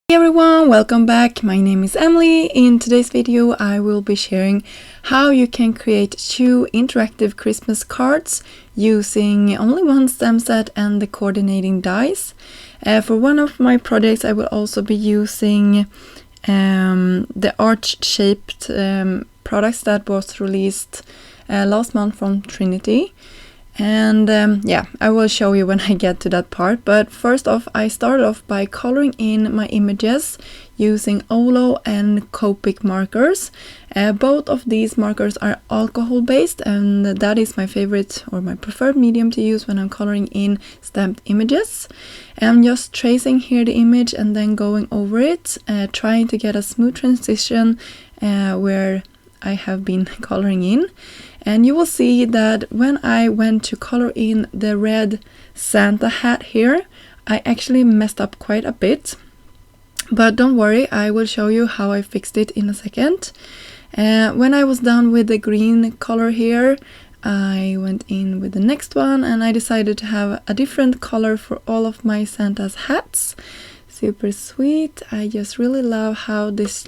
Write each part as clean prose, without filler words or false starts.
Hey everyone, welcome back. My name is Emily. In today's video I will be sharing how you can create 2 interactive Christmas cards using only one stamp set and the coordinating dies. For one of my projects I will also be using the arch-shaped products that was released last month from Trinity. And I will show you when I get to that part. But first off, I started off by coloring in my images using Olo and Copic markers. Both of these markers are alcohol based, and that is my favorite or my preferred medium to use when I'm coloring in stamped images. I'm just tracing here the image and then going over it, trying to get a smooth transition where I have been coloring in. And you will see that when I went to color in the red Santa hat here, I actually messed up quite a bit. But don't worry, I will show you how I fixed it in a second. When I was done with the green color here, I went in with the next one and I decided to have a different color for all of my Santa's hats. Super sweet. I just really love how this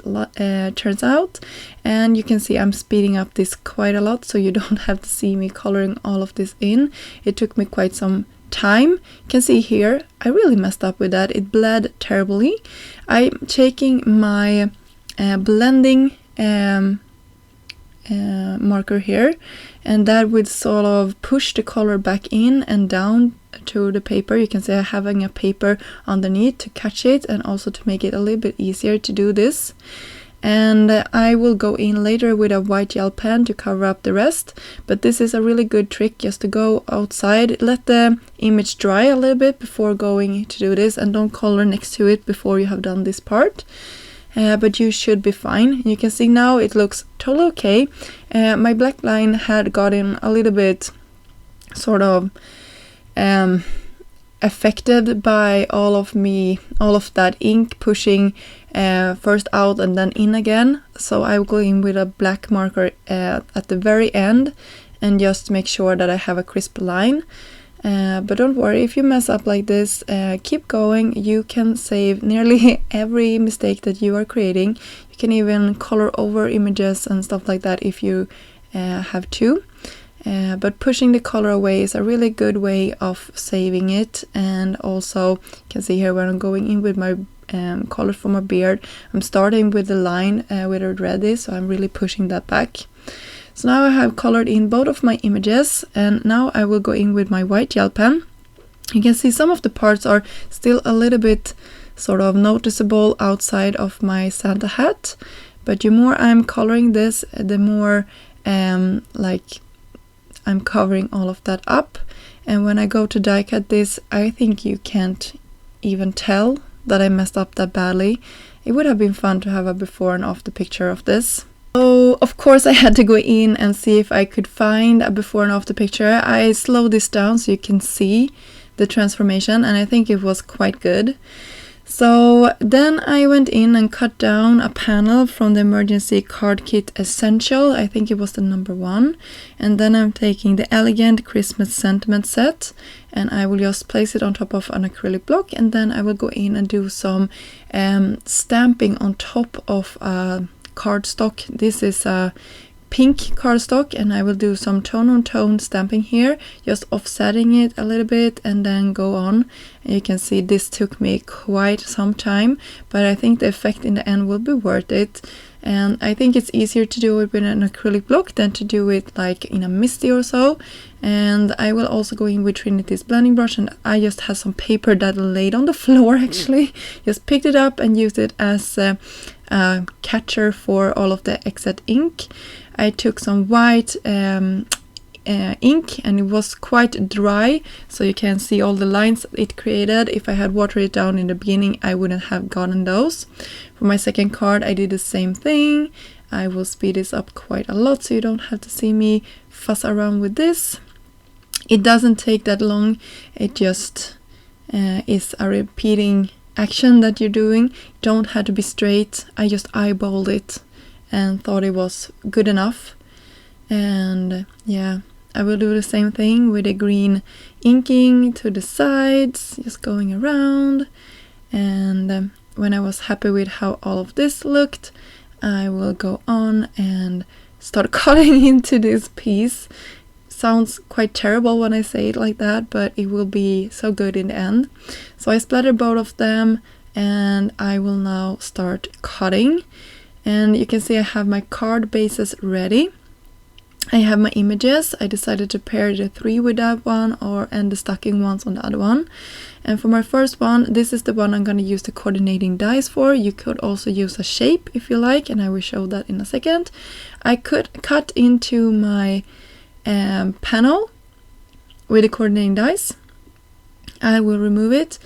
turns out, and you can see I'm speeding up this quite a lot so you don't have to see me coloring all of this in. It took me quite some time. You can see here I really messed up with that. It bled terribly. I'm taking my blending marker here, and that would sort of push the color back in and down to the paper. You can see I'm having a paper underneath to catch it and also to make it a little bit easier to do this. And I will go in later with a white gel pen to cover up the rest, but this is a really good trick just to go outside, let the image dry a little bit before going to do this, and don't color next to it before you have done this part. But you should be fine. You can see now it looks totally okay. My black line had gotten a little bit sort of affected by all of that ink pushing first out and then in again. So I will go in with a black marker at the very end and just make sure that I have a crisp line. But don't worry, if you mess up like this, keep going. You can save nearly every mistake that you are creating. You can even color over images and stuff like that if you have to. But pushing the color away is a really good way of saving it. And also, you can see here when I'm going in with my color for my beard, I'm starting with the line where the red is, so I'm really pushing that back. So now I have colored in both of my images, and now I will go in with my white gel pen. You can see some of the parts are still a little bit sort of noticeable outside of my Santa hat, but the more I'm coloring this, the more like I'm covering all of that up. And when I go to die cut this, I think you can't even tell that I messed up that badly. It would have been fun to have a before and after picture of this. So of course I had to go in and see if I could find a before and after picture. I slowed this down so you can see the transformation, and I think it was quite good. So then I went in and cut down a panel from the Emergency Card Kit Essential. I think it was the number 1. And then I'm taking the Elegant Christmas Sentiment set, and I will just place it on top of an acrylic block, and then I will go in and do some stamping on top of cardstock. This is a pink cardstock, and I will do some tone-on-tone stamping here, just offsetting it a little bit and then go on. And you can see this took me quite some time, but I think the effect in the end will be worth it. And I think it's easier to do it with an acrylic block than to do it like in a misty or so. And I will also go in with Trinity's blending brush, and I just had some paper that laid on the floor actually. Just picked it up and used it as a catcher for all of the excess ink. I took some white ink, and it was quite dry, so you can see all the lines it created. If I had watered it down in the beginning, I wouldn't have gotten those. For my second card I did the same thing. I will speed this up quite a lot so you don't have to see me fuss around with this. It doesn't take that long, it just is a repeating action that you're doing. Don't have to be straight. I just eyeballed it and thought it was good enough. And yeah, I will do the same thing with the green inking to the sides, just going around. And when I was happy with how all of this looked, I will go on and start cutting into this piece. Sounds quite terrible when I say it like that, but it will be so good in the end. So I splattered both of them, and I will now start cutting. And you can see I have my card bases ready. I have my images. I decided to pair the 3 with that one, and the stacking ones on the other one. And for my first one, this is the one I'm going to use the coordinating dies for. You could also use a shape if you like, and I will show that in a second. I could cut into my panel with the coordinating dies. I will remove it.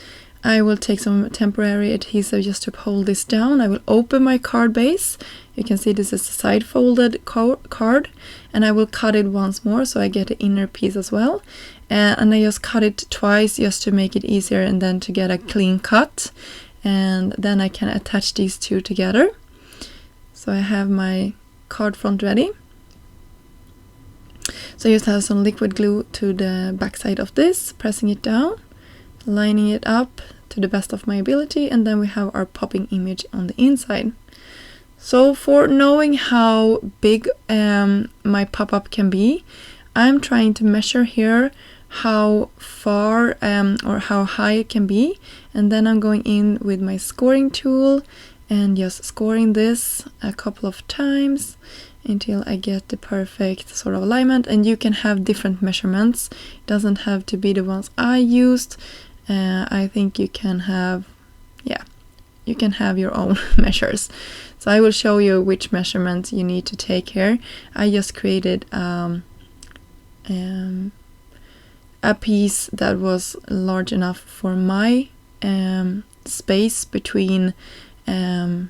I will take some temporary adhesive just to hold this down. I will open my card base. You can see this is a side folded card, and I will cut it once more so I get the inner piece as well. And I just cut it twice just to make it easier and then to get a clean cut. And then I can attach these two together. So I have my card front ready. So I just have some liquid glue to the back side of this, pressing it down, lining it up to the best of my ability, and then we have our popping image on the inside. So for knowing how big my pop-up can be, I'm trying to measure here how far or how high it can be, and then I'm going in with my scoring tool and just scoring this a couple of times until I get the perfect sort of alignment. And you can have different measurements. It doesn't have to be the ones I used. I think you can have, you can have your own measures. So I will show you which measurements you need to take here. I just created a piece that was large enough for my space between the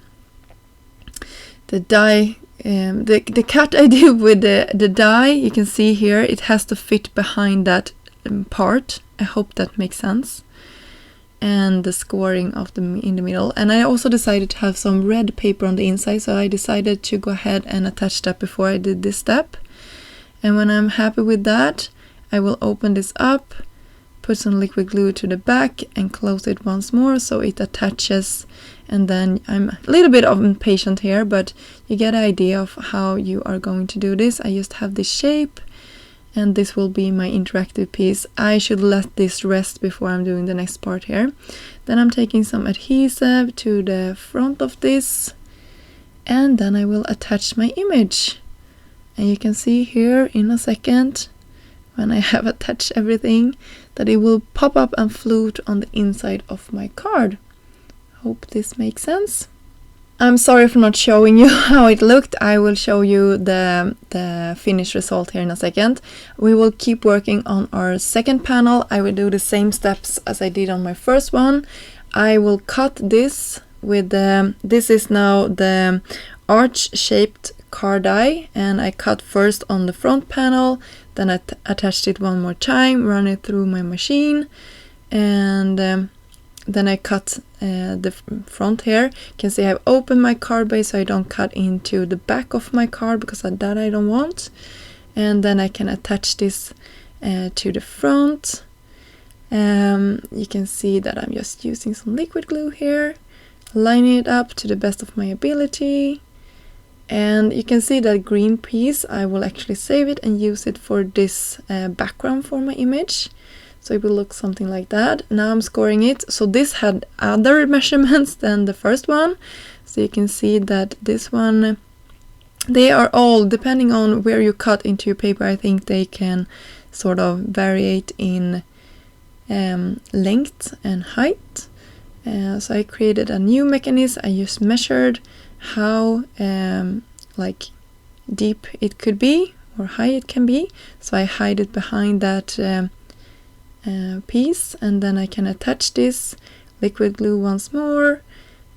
die. The cut I did with the die, you can see here, it has to fit behind that part. I hope that makes sense. And the scoring of them in the middle. And I also decided to have some red paper on the inside, so I decided to go ahead and attach that before I did this step. And when I'm happy with that, I will open this up, put some liquid glue to the back and close it once more so it attaches. And then I'm a little bit impatient here, but you get an idea of how you are going to do this. I just have this shape, and this will be my interactive piece. I should let this rest before I'm doing the next part here. Then I'm taking some adhesive to the front of this, and then I will attach my image. And you can see here in a second, when I have attached everything, that it will pop up and float on the inside of my card. Hope this makes sense. I'm sorry for not showing you how it looked. I will show you the finished result here in a second. We will keep working on our second panel. I will do the same steps as I did on my first one. I will cut this with this is now the arch-shaped card die, and I cut first on the front panel, then I attached it one more time, run it through my machine, and then I cut the front here. You can see I've opened my card base so I don't cut into the back of my card because that I don't want. And then I can attach this to the front. You can see that I'm just using some liquid glue here, lining it up to the best of my ability. And you can see that green piece, I will actually save it and use it for this background for my image. So it will look something like that. Now I'm scoring it. So this had other measurements than the first one. So you can see that this one, they are all, depending on where you cut into your paper, I think they can sort of variate in length and height. So I created a new mechanism. I just measured how like deep it could be or high it can be. So I hide it behind that piece, and then I can attach this, liquid glue once more,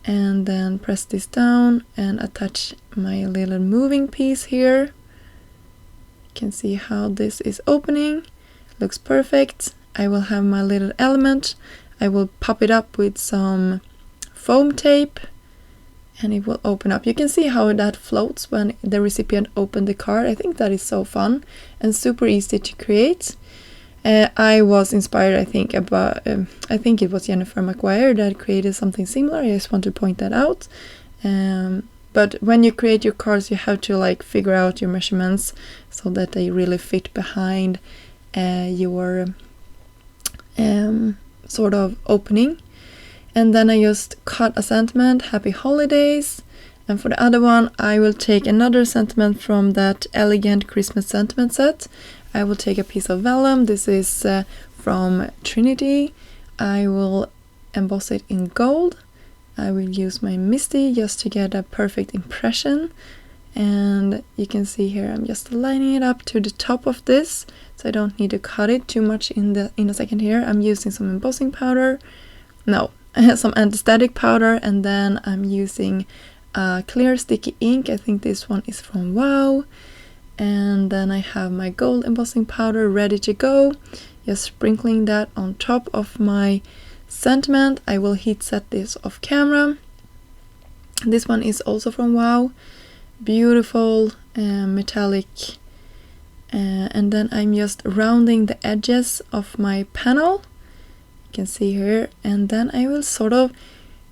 and then press this down and attach my little moving piece here. You can see how this is opening. Looks perfect. I will have my little element. I will pop it up with some foam tape and it will open up. You can see how that floats when the recipient opened the card. I think that is so fun and super easy to create. I was inspired, I think it was Jennifer McGuire that created something similar. I just want to point that out. But when you create your cards, you have to like figure out your measurements so that they really fit behind your sort of opening. And then I just cut a sentiment, Happy Holidays. And for the other one, I will take another sentiment from that elegant Christmas sentiment set. I will take a piece of vellum. This is from Trinity. I will emboss it in gold. I will use my Misty just to get a perfect impression. And you can see here I'm just lining it up to the top of this, so I don't need to cut it too much in the second here. I'm using some embossing powder. No, some anti-static powder, and then I'm using clear sticky ink. I think this one is from Wow. And then I have my gold embossing powder ready to go. Just sprinkling that on top of my sentiment. I will heat set this off camera. This one is also from Wow. Beautiful metallic. And then I'm just rounding the edges of my panel. You can see here. And then I will sort of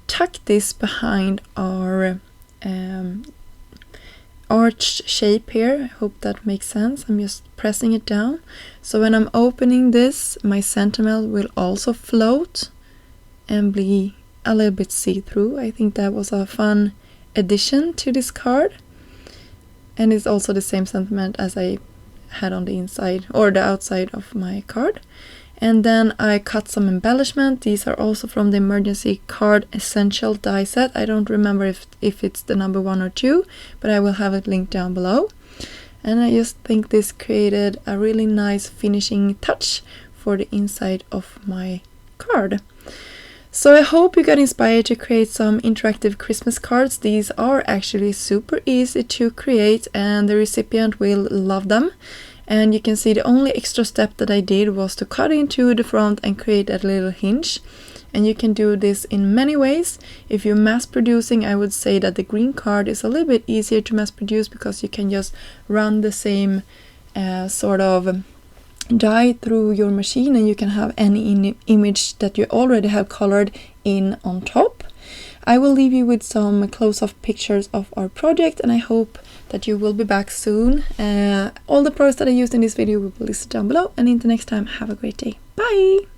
tuck this behind our arched shape here. I hope that makes sense. I'm just pressing it down. So when I'm opening this, my sentiment will also float and be a little bit see-through. I think that was a fun addition to this card. And it's also the same sentiment as I had on the inside or the outside of my card. And then I cut some embellishment. These are also from the Emergency Card Essential die set. I don't remember if it's the number 1 or 2, but I will have it linked down below. And I just think this created a really nice finishing touch for the inside of my card. So I hope you got inspired to create some interactive Christmas cards. These are actually super easy to create and the recipient will love them. And you can see the only extra step that I did was to cut into the front and create a little hinge. And you can do this in many ways. If you're mass producing, I would say that the green card is a little bit easier to mass produce because you can just run the same sort of die through your machine and you can have any image that you already have colored in on top. I will leave you with some close-up pictures of our project and I hope that you will be back soon. All the products that I used in this video will be listed down below, and until next time, have a great day. Bye!